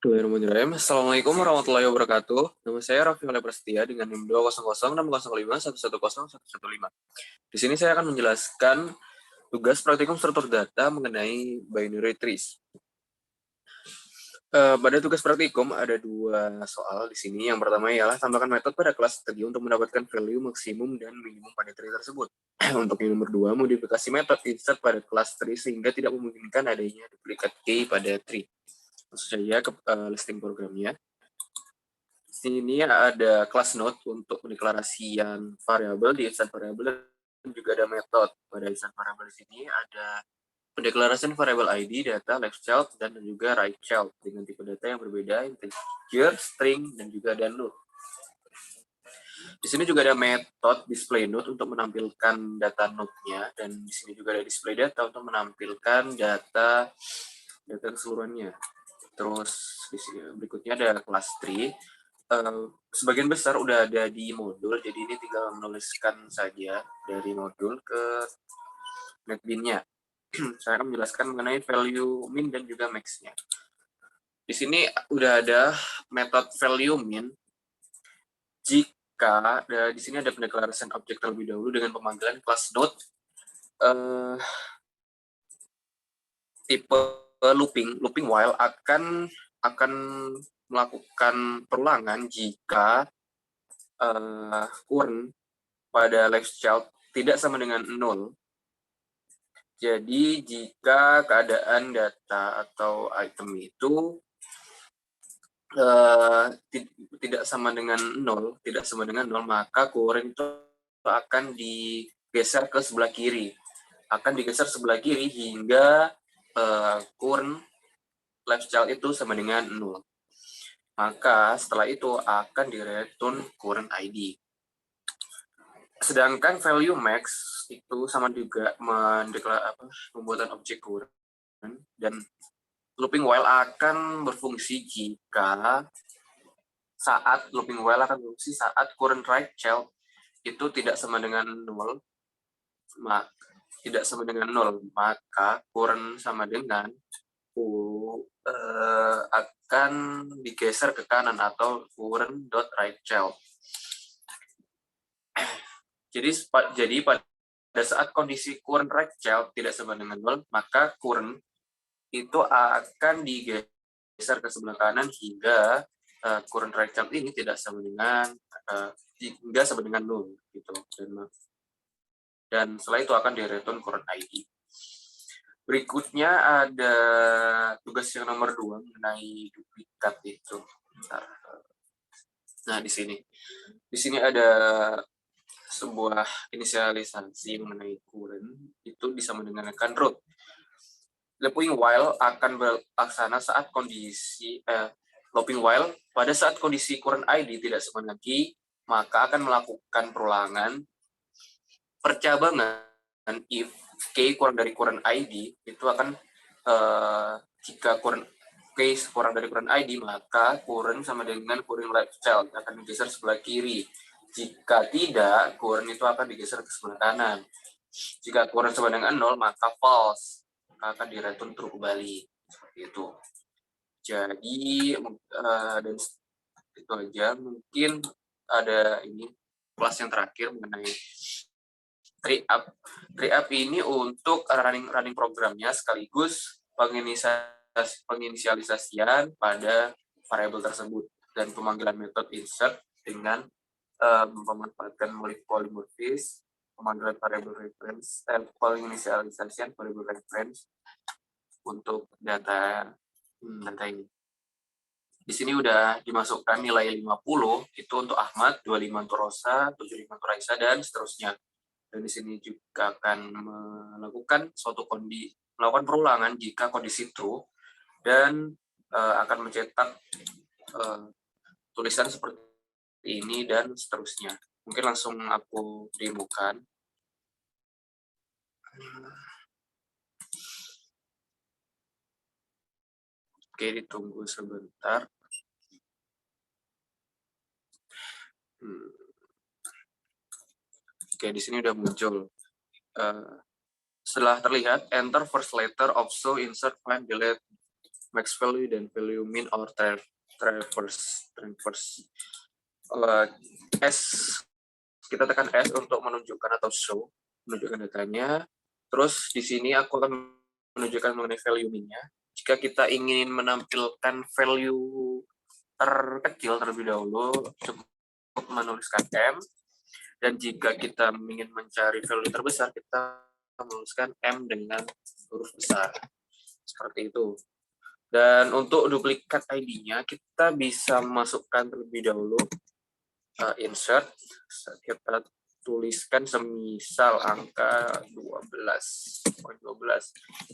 Bismillahirrahmanirrahim. Assalamualaikum warahmatullahi wabarakatuh. Nama saya Raffi Oleh Prasetya dengan NIM 2006051051115. Di sini saya akan menjelaskan tugas praktikum struktur data mengenai binary trees. Pada tugas praktikum ada dua soal di sini. Yang pertama ialah tambahkan metode pada kelas tree untuk mendapatkan value maksimum dan minimum pada tree tersebut. Untuk yang nomor dua, modifikasi metode insert pada kelas tree sehingga tidak memungkinkan adanya duplikat key pada tree. Langsung saja ke listing programnya. Di sini ada class node untuk pendeklarasian variabel di insert variabel dan juga ada metode. Pada insert variabel di sini ada pendeklarasian variabel ID, data, left child, dan juga right child dengan tipe data yang berbeda, integer, string, dan juga ada null. Di sini juga ada metode display node untuk menampilkan data node-nya, dan di sini juga ada display data untuk menampilkan data keseluruhannya. Terus di sini berikutnya ada kelas tree. Sebagian besar udah ada di modul, jadi ini tinggal menuliskan saja dari modul ke netbin-nya. Saya akan menjelaskan mengenai value min dan juga max-nya. Di sini udah ada metode value min. Jika di sini ada pendeklarasian objek terlebih dahulu dengan pemanggilan class node tipe looping while akan melakukan perulangan jika current pada left child tidak sama dengan 0. Jadi jika keadaan data atau item itu tidak sama dengan 0, maka current itu akan digeser ke sebelah kiri. Hingga current left child itu sama dengan 0. Maka setelah itu akan di-return current ID. Sedangkan value max itu sama juga pembuatan objek current, dan looping while akan berfungsi saat current right child itu tidak sama dengan 0, maka current sama dengan akan digeser ke kanan atau current dot right child. Jadi pada saat kondisi current right child tidak sama dengan 0, maka current itu akan digeser ke sebelah kanan hingga current right child ini tidak sama dengan 0 gitu. Dan setelah itu akan di-return current ID. Berikutnya ada tugas yang nomor 2 mengenai duplikat itu. Nah, di sini ada sebuah inisialisasi mengenai current, itu disama dengan root. Looping while akan berlaksana saat pada saat kondisi current ID tidak sama dengan key, maka akan melakukan perulangan percabangan if key kurang dari current ID itu akan jika case kurang dari current ID, maka current sama dengan current left child akan digeser sebelah kiri. Jika tidak, current itu akan digeser ke sebelah kanan. Jika current sama dengan 0, maka false, maka akan di-return true kembali. Seperti itu. Jadi, dan itu aja. Mungkin ada kelas yang terakhir mengenai tree up. Tree up ini untuk running programnya sekaligus penginisialisasian pada variabel tersebut dan pemanggilan metode insert dengan memanfaatkan polymorphism, pemanggilan variabel reference, penginisialisasian variabel reference untuk data ini. Di sini udah dimasukkan nilai 50 itu untuk Ahmad, 25 untuk Rosa, 75 untuk Raisa, dan seterusnya. Dan di sini juga akan melakukan melakukan perulangan jika kondisi true, dan akan mencetak tulisan seperti ini dan seterusnya. Mungkin langsung aku demokan. Oke, ditunggu sebentar. Oke, di sini udah muncul. Setelah terlihat, enter first letter of so insert find delete max value dan value min or traverse. S, kita tekan S untuk menunjukkan atau show, menunjukkan datanya. Terus di sini aku akan menunjukkan mengenai value minnya. Jika kita ingin menampilkan value terkecil terlebih dahulu, cukup menuliskan M. Dan jika kita ingin mencari value terbesar, kita menuliskan M dengan huruf besar. Seperti itu. Dan untuk duplikat ID-nya, kita bisa masukkan terlebih dahulu insert. Kita tuliskan semisal angka 12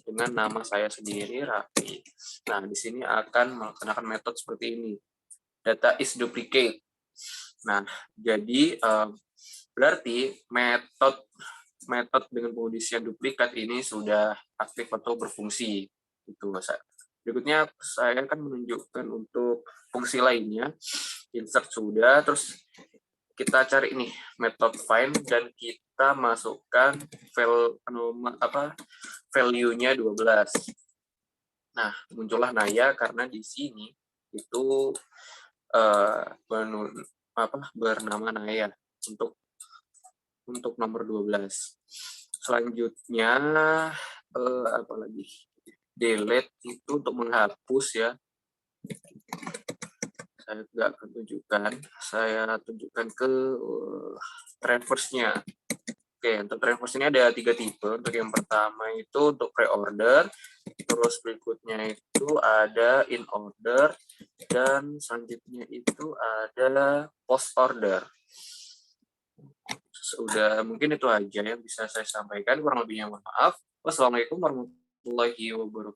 dengan nama saya sendiri, Raffi. Nah, di sini akan menggunakan metode seperti ini. Data is duplicate. Nah, jadi berarti metode dengan pengisian duplikat ini sudah aktif atau berfungsi. Itu berikutnya saya akan menunjukkan untuk fungsi lainnya. Insert sudah, terus kita cari ini metode find dan kita masukkan value-nya 12. Nah, muncullah Naya karena di sini itu bernama Naya untuk nomor 12. Selanjutnya apa lagi? Delete itu untuk menghapus ya. Saya nggak akan tunjukkan. Saya tunjukkan ke traverse-nya. Oke, untuk traverse ini ada 3 tipe. Untuk yang pertama itu untuk pre-order, terus berikutnya itu ada in order, dan selanjutnya itu ada post order. Sudah, mungkin itu aja yang bisa saya sampaikan. Kurang lebihnya mohon maaf. Wassalamualaikum warahmatullahi wabarakatuh.